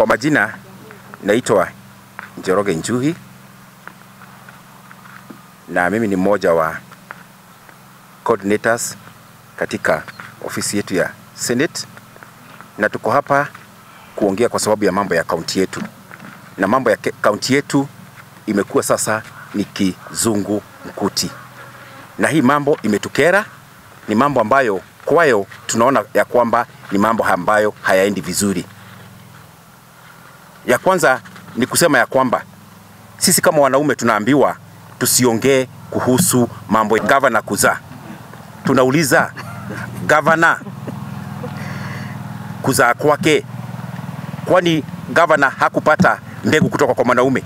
Kwa majina naitwa Njoroge Njuhi na mimi ni mmoja wa coordinators katika ofisi yetu ya Senate, na tuko hapa kuongea kwa sababu ya mambo ya kaunti yetu. Na mambo ya kaunti yetu imekuwa sasa ni kizungu mkuti, na hii mambo imetukera. Ni mambo ambayo kwayo tunaona ya kwamba ni mambo ambayo hayaendi vizuri. Ya kwanza ni kusema ya kwamba sisi kama wanaume tunaambiwa tusiongee kuhusu mambo ya governor kuzaa. Tunauliza, governor kuzaa kwake, kwani governor hakupata mbegu kutoka kwa mwanaume?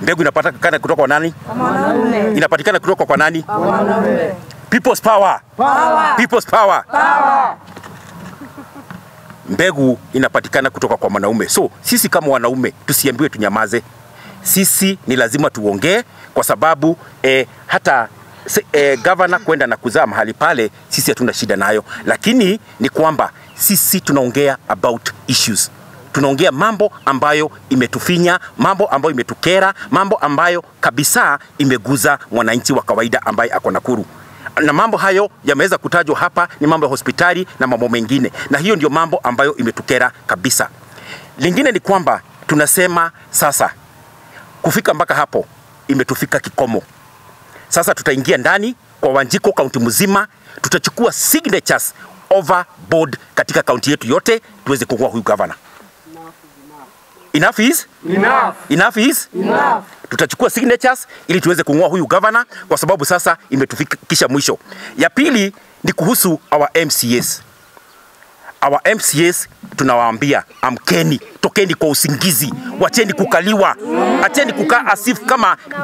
Mbegu inapatikana kutoka kwa nani? Kwa mwanaume. Inapatikana kutoka kwa nani? Kwa mwanaume. People's power. Power. People's power. Power. Mbegu inapatikana kutoka kwa mwanaume. So sisi kama wanaume tusiambiwe tunyamaze. Sisi ni lazima tuongee, kwa sababu hata governor kwenda na kuzaa mahali pale sisi hatuna shida nayo, lakini ni kwamba sisi tunaongea about issues. Tunaongea mambo ambayo imetufinya, mambo ambayo imetukera, mambo ambayo kabisa imeguza mwananchi wa kawaida ambaye ako Nakuru. Na mambo hayo yameweza kutajwa hapa, ni mambo ya hospitali na mambo mengine, na hiyo ndio mambo ambayo imetukera kabisa. Lingine ni kwamba tunasema sasa kufika mpaka hapo imetufika kikomo. Sasa tutaingia ndani kwa Wanjiko kaunti mzima, tutachukua signatures overboard katika kaunti yetu yote tuweze kung'oa huyu governor. Enough is enough. Enough is enough. Tutachukua signatures ili tuweze kung'oa huyu governor, kwa sababu sasa imetufikisha mwisho. Ya pili ni kuhusu our MCAs. Our MCAs tunawaambia, amkeni, tokeni kwa usingizi, wacheni kukaliwa, acheni kukaa asif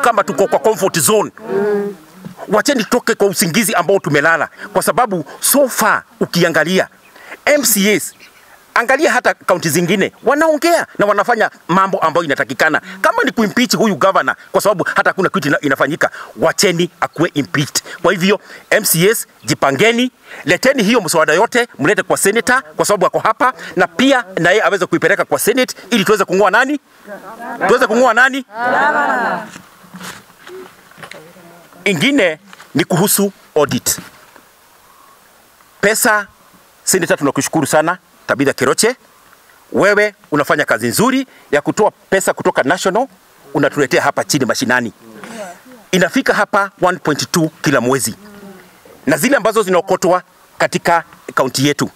kama tuko kwa comfort zone. Wacheni toke kwa usingizi ambao tumelala, kwa sababu so far ukiangalia MCAs, angalia hata kaunti zingine wanaongea na wanafanya mambo ambayo inatakikana. Kama ni kuimpeach huyu governor, kwa sababu hata hakuna kitu inafanyika, wacheni akuwe impeached. Kwa hivyo MCAs, jipangeni, leteni hiyo mswada yote mlete kwa senator, kwa sababu ako hapa, na pia na yeye aweze kuipeleka kwa Senate ili tuweze kung'oa nani? Tuweze kung'oa nani? Ingine ni kuhusu audit. Pesa, senator tunakushukuru sana Tabitha Keroche, wewe unafanya kazi nzuri ya kutoa pesa kutoka national unatuletea hapa chini mashinani. Inafika hapa 1.2 kila mwezi. Na zile ambazo zinaokotwa katika kaunti yetu,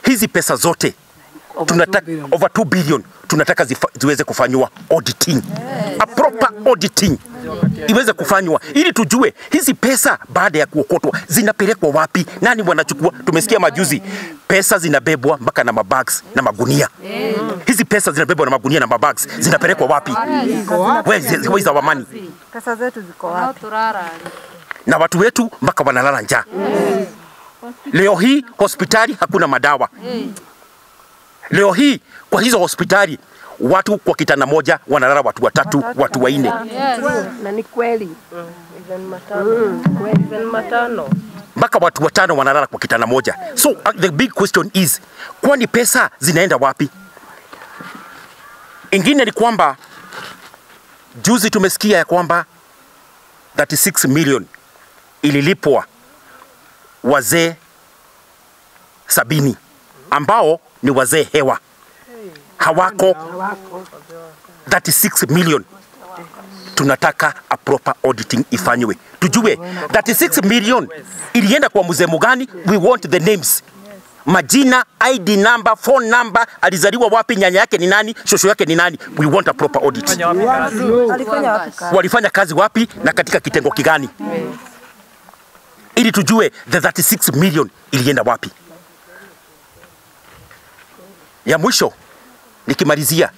hizi pesa zote tunataka over 2 billion, tunataka ziweze kufanywa auditing. A proper auditing iweze kufanywa ili tujue hizi pesa baada ya kuokotwa zinapelekwa wapi, nani wanachukua. Tumesikia majuzi pesa zinabebwa mpaka na mabags na magunia. Hizi pesa zinabebwa na magunia na mabags, zinapelekwa wapi? Where is our money? Pesa zetu ziko wapi? Na watu wetu mpaka wanalala njaa. Leo hii hospitali hakuna madawa. Leo hii kwa hizo hospitali watu kwa kitanda moja wanalala watu watatu, watu waine. Na ni kweli. Matano. Mpaka watu watano wanalala kwa kitanda moja. So the big question is, kwani pesa zinaenda wapi? Ingine ni kwamba juzi tumesikia ya kwamba 36 million ililipwa wazee 70 ambao ni wazee hewa, hawako 36 million. Tunataka a proper auditing ifanywe, tujue 36 million ilienda kwa mzee mgani. We want the names, majina, ID number, phone number, alizaliwa wapi, nyanya yake ni nani, shosho yake ni nani. We want a proper audit. Walifanya kazi wapi na katika kitengo kigani, ili tujue the 36 million ilienda wapi. Ya mwisho nikimalizia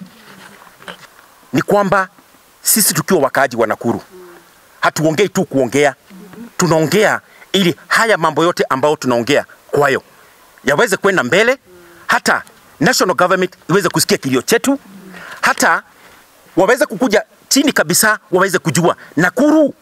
ni kwamba sisi tukiwa wakaaji wa Nakuru hatuongei tu kuongea, tunaongea ili haya mambo yote ambayo tunaongea kwayo yaweze kwenda mbele, hata national government iweze kusikia kilio chetu, hata waweze kukuja chini kabisa, waweze kujua Nakuru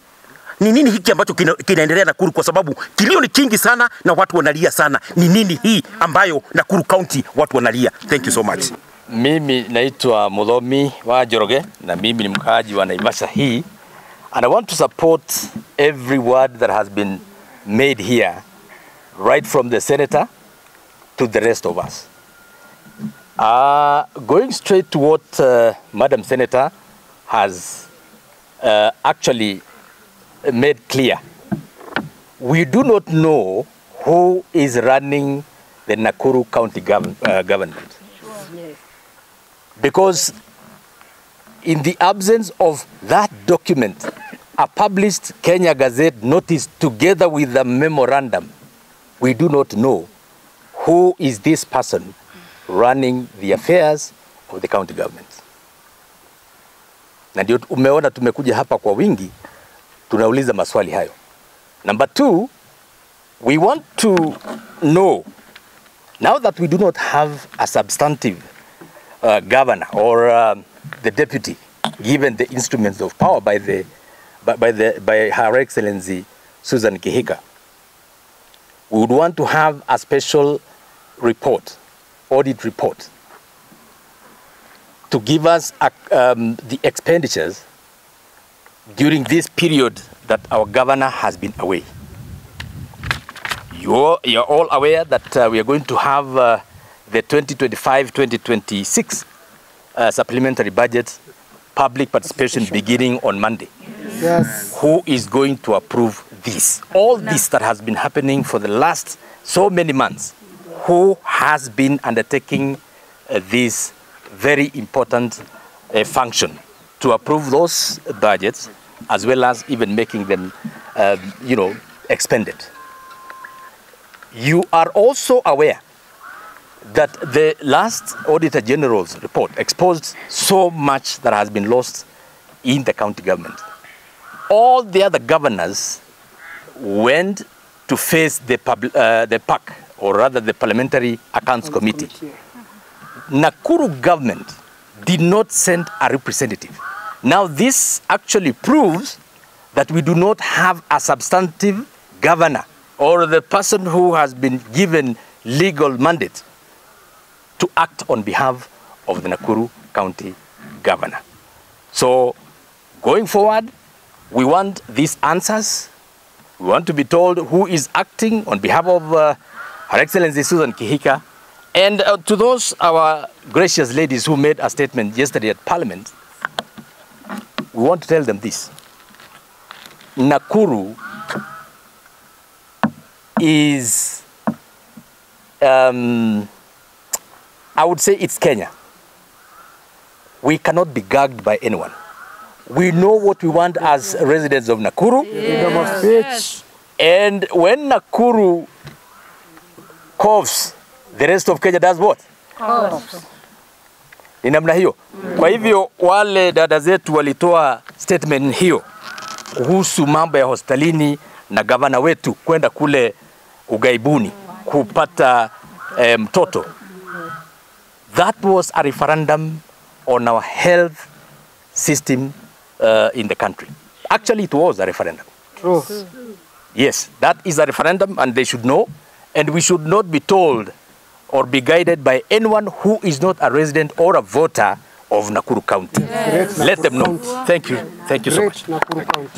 ni nini hiki ambacho kinaendelea Nakuru, kwa sababu kilio ni kingi sana na watu wanalia sana. Ni nini hii ambayo Nakuru County watu wanalia? Thank you so much. Mimi naitwa Mudhomi wa Njoroge na mimi ni mkaaji wa Naivasha hii, and I want to support every word that has been made here, right from the senator to the rest of us. Going straight to what Madam Senator has actually made clear, we do not know who is running the Nakuru County government. Because in the absence of that document, a published Kenya Gazette notice together with the memorandum, we do not know who is this person running the affairs of the county government. Na ndio umeona tumekuja hapa kwa wingi, tunauliza maswali hayo. Number two, we want to know, now that we do not have a substantive governor or the deputy, given the instruments of power by Her Excellency Susan Kihika, we would want to have a special report, audit report, to give us the expenditures during this period that our governor has been away. You're all aware that we are going to have the 2025-2026 supplementary budget public participation beginning on Monday. Yes. Who is going to approve this? All this that has been happening for the last so many months, who has been undertaking this very important function to approve those budgets, as well as even making them, expended. You are also aware that the last Auditor General's report exposed so much that has been lost in the county government. All the other governors went to face the PAC, or rather the Parliamentary Accounts Committee. Nakuru government did not send a representative. Now this actually proves that we do not have a substantive governor or the person who has been given legal mandate to act on behalf of the Nakuru County governor. So going forward, we want these answers. We want to be told who is acting on behalf of Her Excellency Susan Kihika. And to those our gracious ladies who made a statement yesterday at Parliament, we want to tell them this. Nakuru is, I would say it's Kenya. We cannot be gagged by anyone. We know what we want as residents of Nakuru. Freedom of speech. And when Nakuru coughs, the rest of Kenya does what? Ni namna hiyo. Kwa hivyo wale dada zetu walitoa statement hiyo kuhusu mambo ya hospitalini na gavana wetu kwenda kule ugaibuni kupata mtoto. That was a referendum on our health system in the country. Actually, it was a referendum. True. Yes, that is a referendum and they should know. And we should not be told or be guided by anyone who is not a resident or a voter of Nakuru County. Yes. Let them know. Thank you. Thank you so much. Nakuru County.